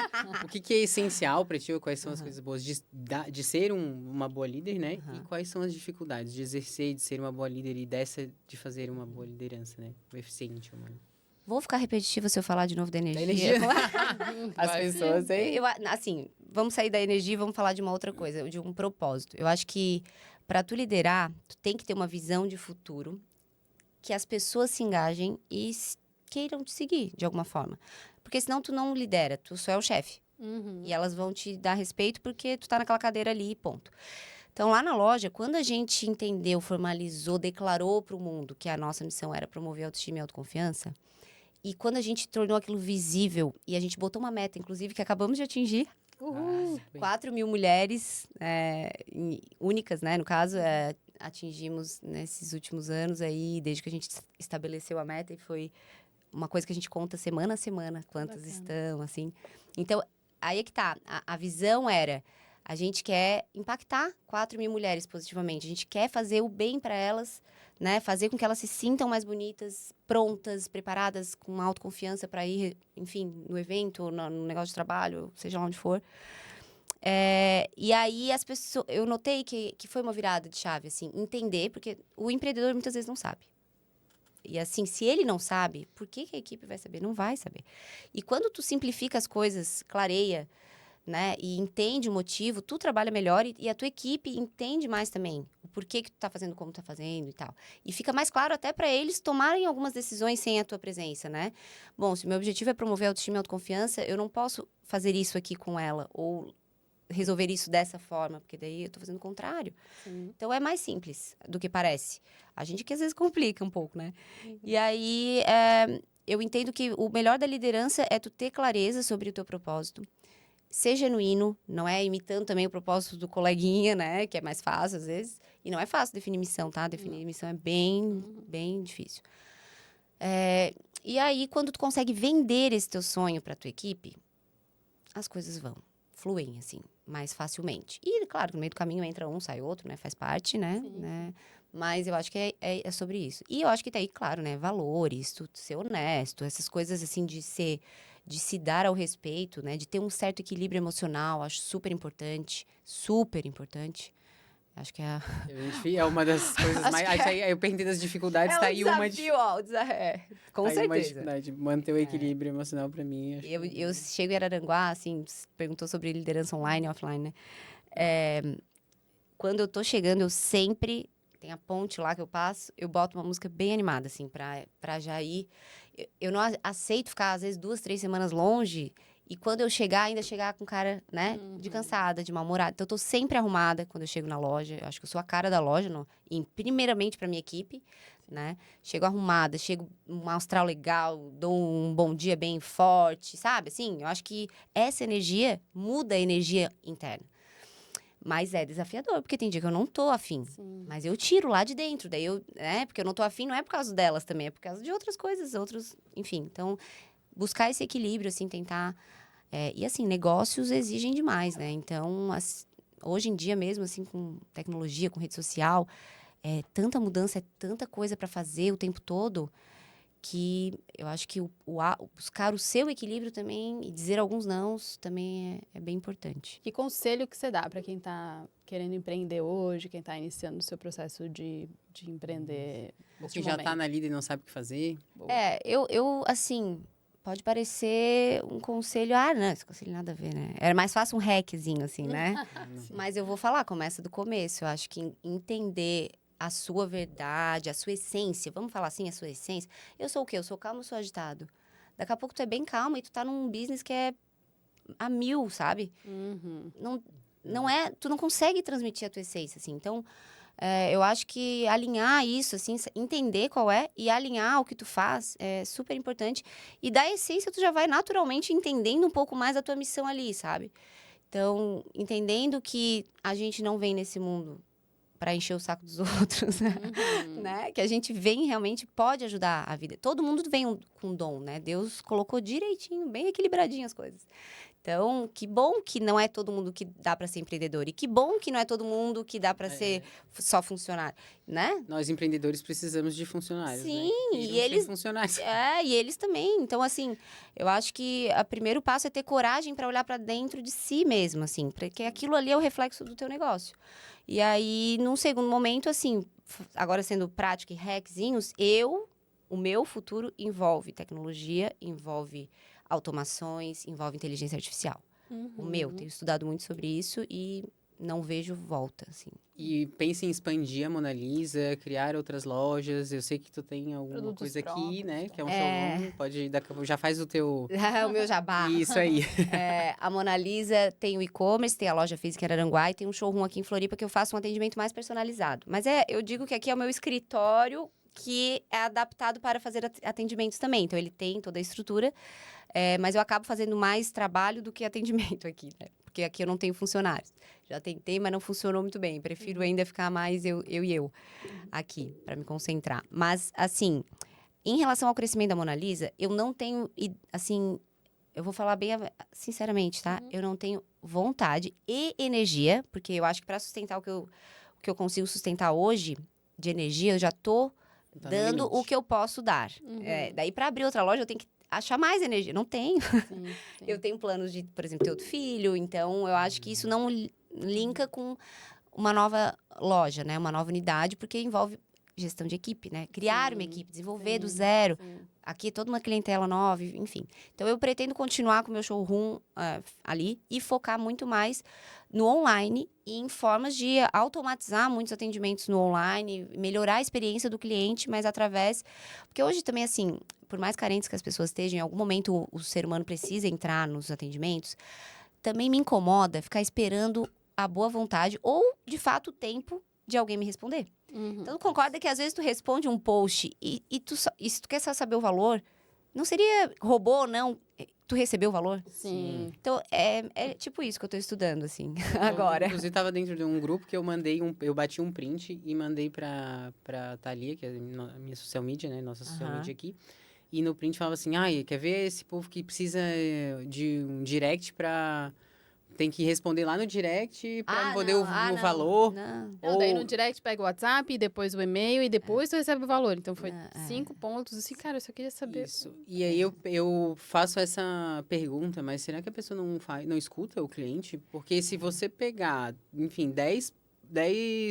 O que é essencial para ti, ou quais são as coisas boas de ser uma boa líder, né? E quais são as dificuldades de exercer, de ser uma boa líder e de fazer uma boa liderança, né? O eficiente, humano. Vou ficar repetitiva se eu falar de novo da energia. As pessoas, hein? Assim, vamos sair da energia e vamos falar de uma outra coisa, de um propósito. Eu acho que para tu liderar, tu tem que ter uma visão de futuro, que as pessoas se engajem e queiram te seguir, de alguma forma. Porque senão tu não lidera, tu só é o chefe. E elas vão te dar respeito porque tu tá naquela cadeira ali, ponto. Então, lá na loja, quando a gente entendeu, formalizou, declarou para o mundo que a nossa missão era promover autoestima e autoconfiança, e quando a gente tornou aquilo visível, e a gente botou uma meta, inclusive, que acabamos de atingir, 4 mil mulheres únicas, né? No caso, atingimos nesses últimos anos aí, desde que a gente estabeleceu a meta, e foi uma coisa que a gente conta semana a semana, quantas estão, assim. Então, aí é que tá. A visão era A gente quer impactar 4.000 mulheres positivamente. A gente quer fazer o bem para elas, né? Fazer com que elas se sintam mais bonitas, prontas, preparadas, com autoconfiança para ir, enfim, no evento, no negócio de trabalho, seja lá onde for. E aí as pessoas, eu notei que foi uma virada de chave, assim, entender, porque o empreendedor muitas vezes não sabe. E assim, se ele não sabe, por que a equipe vai saber? Não vai saber. E quando tu simplifica as coisas, clareia, né, e entende o motivo, tu trabalha melhor e a tua equipe entende mais também o porquê que tu tá fazendo como tá fazendo e tal. E fica mais claro até para eles tomarem algumas decisões sem a tua presença, né? Bom, se o meu objetivo é promover autoestima e autoconfiança, eu não posso fazer isso aqui com ela ou resolver isso dessa forma, porque daí eu tô fazendo o contrário. Sim. Então é mais simples do que parece. A gente que às vezes complica um pouco, né? E aí eu entendo que o melhor da liderança é tu ter clareza sobre o teu propósito. Ser genuíno, não é imitando também o propósito do coleguinha, né? Que é mais fácil às vezes. E não é fácil definir missão, tá? Definir missão é bem difícil. E aí, quando tu consegue vender esse teu sonho pra tua equipe, as coisas fluem, assim, mais facilmente. E, claro, no meio do caminho entra um, sai outro, né? Faz parte, né? Sim. né? Mas eu acho que é sobre isso. E eu acho que daí, claro, né? Valores, tu ser honesto, essas coisas, assim, de se dar ao respeito, né? De ter um certo equilíbrio emocional, acho super importante. Super importante. Acho que é... É uma das coisas Acho mais... que Aí eu perdi das dificuldades, É tá um aí uma... desafio, ó. Com tá aí uma certeza. dificuldade. Manter o equilíbrio emocional pra mim, acho Eu chego em Araranguá, assim, perguntou sobre liderança online e offline, né? Quando eu tô chegando, eu sempre... Tem a ponte lá que eu passo, eu boto uma música bem animada, assim, pra já ir. Eu não aceito ficar, às vezes, 2, 3 semanas longe. E quando eu chegar, ainda chegar com cara, né, de cansada, de mal-humorada. Então, eu tô sempre arrumada quando eu chego na loja. Eu acho que eu sou a cara da loja, e primeiramente pra minha equipe, né? Chego arrumada, chego um astral legal, dou um bom dia bem forte, sabe? Assim, eu acho que essa energia muda a energia interna. Mas é desafiador, porque tem dia que eu não tô afim. Sim. Mas eu tiro lá de dentro. Daí porque eu não tô afim, não é por causa delas também, é por causa de outras coisas, enfim. Então, buscar esse equilíbrio, assim, tentar. E assim, negócios exigem demais, né? Então, hoje em dia mesmo, assim, com tecnologia, com rede social, é tanta mudança, é tanta coisa para fazer o tempo todo, que eu acho que buscar o seu equilíbrio também e dizer alguns nãos também é bem importante. Que conselho que você dá para quem está querendo empreender hoje, quem está iniciando o seu processo de empreender? Ou quem já tá na lida e não sabe o que fazer. Boa. Eu assim, pode parecer um conselho, não, esse conselho nada a ver, né? Era mais fácil um hackzinho, assim, né? Mas eu vou falar, começa do começo. Eu acho que entender a sua verdade, a sua essência, vamos falar assim, a sua essência. Eu sou o quê? Eu sou calmo, eu sou agitado. Daqui a pouco tu é bem calmo e tu tá num business que é a 1000, sabe? Não é, tu não consegue transmitir a tua essência, assim. Então, eu acho que alinhar isso, assim, entender qual é e alinhar o que tu faz é super importante. E da essência, tu já vai naturalmente entendendo um pouco mais a tua missão ali, sabe? Então, entendendo que a gente não vem nesse mundo para encher o saco dos outros, né? Que a gente vem realmente pode ajudar a vida. Todo mundo vem com dom, né? Deus colocou direitinho, bem equilibradinho as coisas. Então, que bom que não é todo mundo que dá para ser empreendedor. E que bom que não é todo mundo que dá para ser só funcionário, né? Nós, empreendedores, precisamos de funcionários, Sim, né? e eles... funcionários. E eles também. Então, assim, eu acho que o primeiro passo é ter coragem para olhar para dentro de si mesmo, assim. Porque aquilo ali é o reflexo do teu negócio. E aí, num segundo momento, assim, agora sendo prático e hackzinhos, o meu futuro envolve tecnologia, envolve automações, envolve inteligência artificial. O meu, tenho estudado muito sobre isso e não vejo volta, assim. E pense em expandir a Mona Lisa, criar outras lojas. Eu sei que tu tem alguma Produtos coisa aqui, próprios, né? tá. Que é um showroom. Já faz o teu... O meu jabá. Isso aí. A Mona Lisa tem o e-commerce, tem a loja física em Araranguá e tem um showroom aqui em Floripa que eu faço um atendimento mais personalizado. Mas eu digo que aqui é o meu escritório que é adaptado para fazer atendimentos também. Então, ele tem toda a estrutura, mas eu acabo fazendo mais trabalho do que atendimento aqui, né? Porque aqui eu não tenho funcionários. Já tentei, mas não funcionou muito bem. Prefiro ainda ficar mais eu aqui, para me concentrar. Mas, assim, em relação ao crescimento da Mona Lisa, eu não tenho, assim... eu vou falar bem sinceramente, tá? Eu não tenho vontade e energia, porque eu acho que para sustentar o que eu consigo sustentar hoje de energia, eu já tô Tá no dando o limite. que eu posso dar. Daí, para abrir outra loja, eu tenho que achar mais energia. Não tenho. Sim, sim. Eu tenho planos de, por exemplo, ter outro filho. Então, eu acho que isso não linka com uma nova loja, né? Uma nova unidade, porque envolve gestão de equipe, né? Criar uma Sim, equipe, desenvolver do sim, zero. sim. Aqui, toda uma clientela nova, enfim. Então, eu pretendo continuar com o meu showroom ali e focar muito mais no online e em formas de automatizar muitos atendimentos no online, melhorar a experiência do cliente, mas através... Porque hoje também, assim, por mais carentes que as pessoas estejam, em algum momento o ser humano precisa entrar nos atendimentos, também me incomoda ficar esperando a boa vontade ou, de fato, o tempo de alguém me responder. Então, concorda que às vezes tu responde um post e se tu quer só saber o valor, não seria robô ou não, tu recebeu o valor? Sim. Então, é tipo isso que eu tô estudando, assim, Então, agora. Inclusive, tava dentro de um grupo que eu bati um print e mandei pra Thalia, que é a minha social media, né? Nossa social Aham. media aqui. E no print falava assim, ai, quer ver esse povo que precisa de um direct pra... Tem que responder lá no direct pra me poder o valor. Não. Não, daí no Ou... direct pega o WhatsApp, e depois o e-mail e depois tu recebe o valor. Então foi Não, 5 pontos. Assim, cara, eu só queria saber. Isso. E aí eu faço essa pergunta, mas será que a pessoa não escuta o cliente? Porque se você pegar, enfim, 10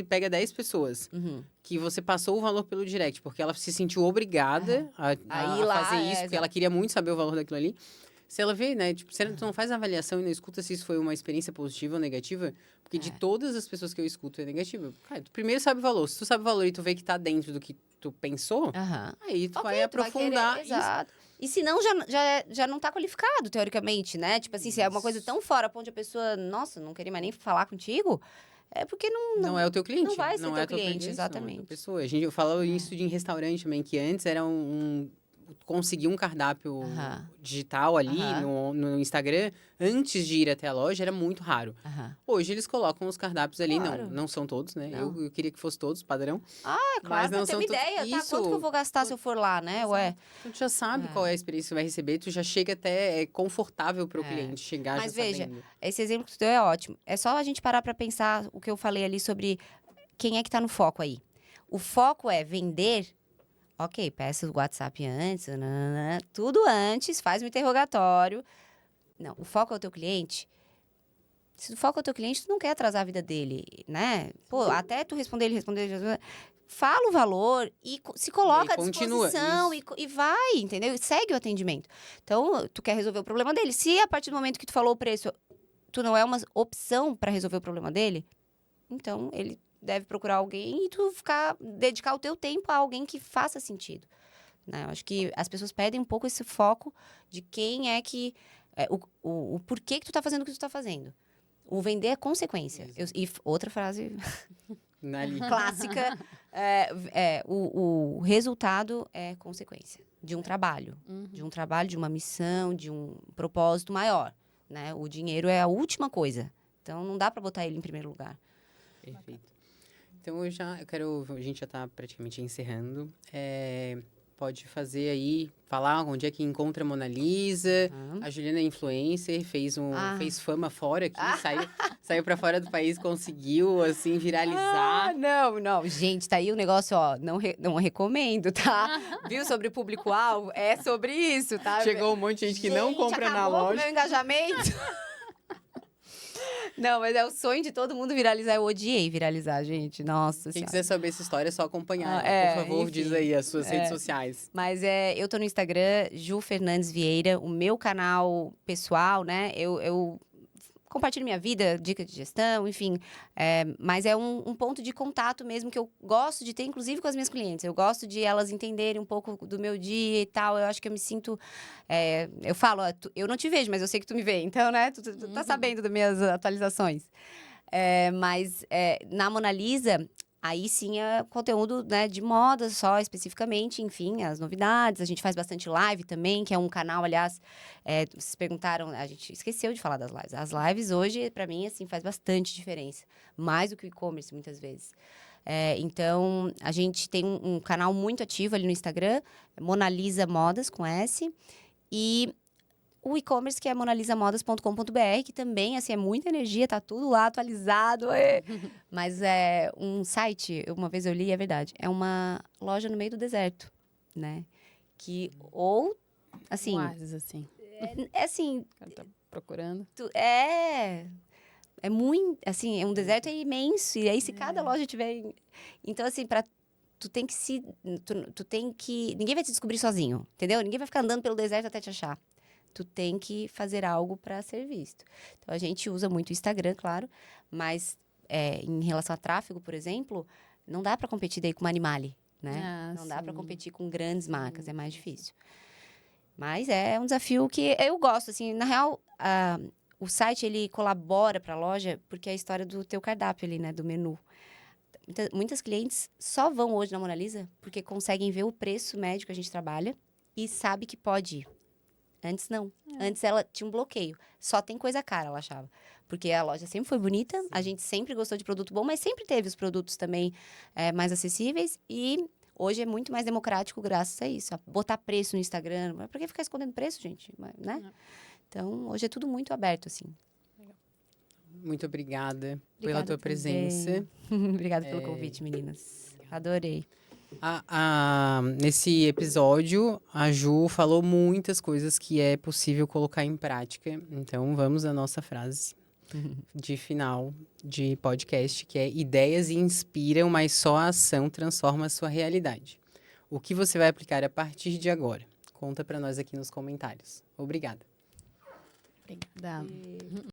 pega 10 pessoas Uhum. que você passou o valor pelo direct, porque ela se sentiu obrigada Aí a lá, fazer isso, porque ela exato. queria muito saber o valor daquilo ali. Se ela vê, né? Tipo, se ela não faz a avaliação e não escuta se isso foi uma experiência positiva ou negativa, porque de todas as pessoas que eu escuto é negativa. Cara, tu primeiro sabe o valor. Se tu sabe o valor e tu vê que tá dentro do que tu pensou, Aham. aí tu Ok, vai tu vai aprofundar querer, isso. exato. E se não, já não tá qualificado, teoricamente, né? Tipo assim, se é uma coisa tão fora, pra onde a pessoa, nossa, não queria mais nem falar contigo, é porque Não é o teu cliente. não vai ser Não é teu a tua cliente, isso, não é a tua exatamente. pessoa. Eu falo isso em restaurante também, que antes era conseguir um cardápio Aham. digital ali Aham. no Instagram, antes de ir até a loja, era muito raro. Aham. Hoje eles colocam os cardápios ali, Claro. não são todos, né? Não. Eu queria que fosse todos, padrão. É Mas claro, pra não ter são uma todos. ideia, tá? Quanto que eu Isso. vou gastar se eu for lá, né? Ué. Então, tu já sabe É. qual é a experiência que tu vai receber, tu já chega até confortável para o cliente chegar Mas já veja, sabendo. esse exemplo que tu deu é ótimo. É só a gente parar pra pensar o que eu falei ali sobre quem é que tá no foco aí. O foco é vender. Ok, peça o WhatsApp antes, nananã, tudo antes, faz um interrogatório. Não, o foco é o teu cliente. Se o foco é o teu cliente, tu não quer atrasar a vida dele, né? Pô, até tu responder, ele responder, fala o valor e se coloca à continua, disposição isso. e vai, entendeu? E segue o atendimento. Então, tu quer resolver o problema dele. Se a partir do momento que tu falou o preço, tu não é uma opção para resolver o problema dele, então ele deve procurar alguém e tu dedicar o teu tempo a alguém que faça sentido. Né? Eu acho que as pessoas perdem um pouco esse foco de quem é que... o porquê que tu tá fazendo o que tu tá fazendo. O vender é consequência. E outra frase Ali. clássica, o resultado é consequência de um trabalho. De um trabalho, de uma missão, de um propósito maior. Né? O dinheiro é a última coisa. Então, não dá para botar ele em primeiro lugar. Perfeito. Então, a gente já está praticamente encerrando. Pode fazer aí, falar onde é que encontra a Mona Lisa. A Juliana é influencer, fez fama fora aqui, saiu para fora do país, conseguiu, assim, viralizar. Não. Gente, tá aí o negócio, ó, não recomendo, tá? Viu sobre o público-alvo? É sobre isso, tá? Chegou um monte de gente que não compra na loja. Com o meu engajamento. Não, mas é o sonho de todo mundo viralizar. Eu odiei viralizar, gente. Nossa Quem Senhora. quiser saber essa história, é só acompanhar. Por favor, enfim. diz aí as suas redes sociais. Mas eu tô no Instagram, Ju Fernandes Vieira, o meu canal pessoal, né? Eu compartilho minha vida, dica de gestão, enfim. Mas é um ponto de contato mesmo que eu gosto de ter, inclusive com as minhas clientes. Eu gosto de elas entenderem um pouco do meu dia e tal. Eu acho que eu me sinto... eu falo, eu não te vejo, mas eu sei que tu me vê. Então, né? Tu tá sabendo das minhas atualizações. Mas na Mona Lisa... Aí sim é conteúdo, né, de moda só, especificamente, enfim, as novidades. A gente faz bastante live também, que é um canal, aliás, vocês perguntaram, a gente esqueceu de falar das lives. As lives hoje, para mim, assim, faz bastante diferença. Mais do que o e-commerce, muitas vezes. Então, a gente tem um canal muito ativo ali no Instagram, Mona Lisa Modas, com S. E o e-commerce, que é monalisamodas.com.br, que também, assim, é muita energia, tá tudo lá atualizado. Mas é um site, uma vez eu li, é verdade, é uma loja no meio do deserto, né? Que, ou, assim, Oásis, assim. é assim, O cara tá procurando. é muito, assim, um deserto é imenso, e aí se cada loja tiver... Então, assim, tu tem que ninguém vai te descobrir sozinho, entendeu? Ninguém vai ficar andando pelo deserto até te achar. Tu tem que fazer algo para ser visto. Então, a gente usa muito o Instagram, claro, mas em relação a tráfego, por exemplo, não dá para competir daí com uma Animale, né? Não dá para competir com grandes marcas, é mais difícil. Mas é um desafio que eu gosto, assim, na real, o site, ele colabora para a loja porque é a história do teu cardápio ali, né, do menu. Muitas clientes só vão hoje na Mona Lisa porque conseguem ver o preço médio que a gente trabalha e sabe que pode ir. Antes não. Antes ela tinha um bloqueio. Só tem coisa cara, ela achava. Porque a loja sempre foi bonita, a gente sempre gostou de produto bom, mas sempre teve os produtos também mais acessíveis e hoje é muito mais democrático graças a isso. A botar preço no Instagram. Mas por que ficar escondendo preço, gente? Né? Então, hoje é tudo muito aberto, assim. Muito obrigada pela Obrigada tua também. presença. Obrigada pelo convite, meninas. Adorei. Nesse episódio, a Ju falou muitas coisas que é possível colocar em prática. Então, vamos à nossa frase de final de podcast, que é: ideias inspiram, mas só a ação transforma a sua realidade. O que você vai aplicar a partir de agora? Conta para nós aqui nos comentários. Obrigada. Obrigada.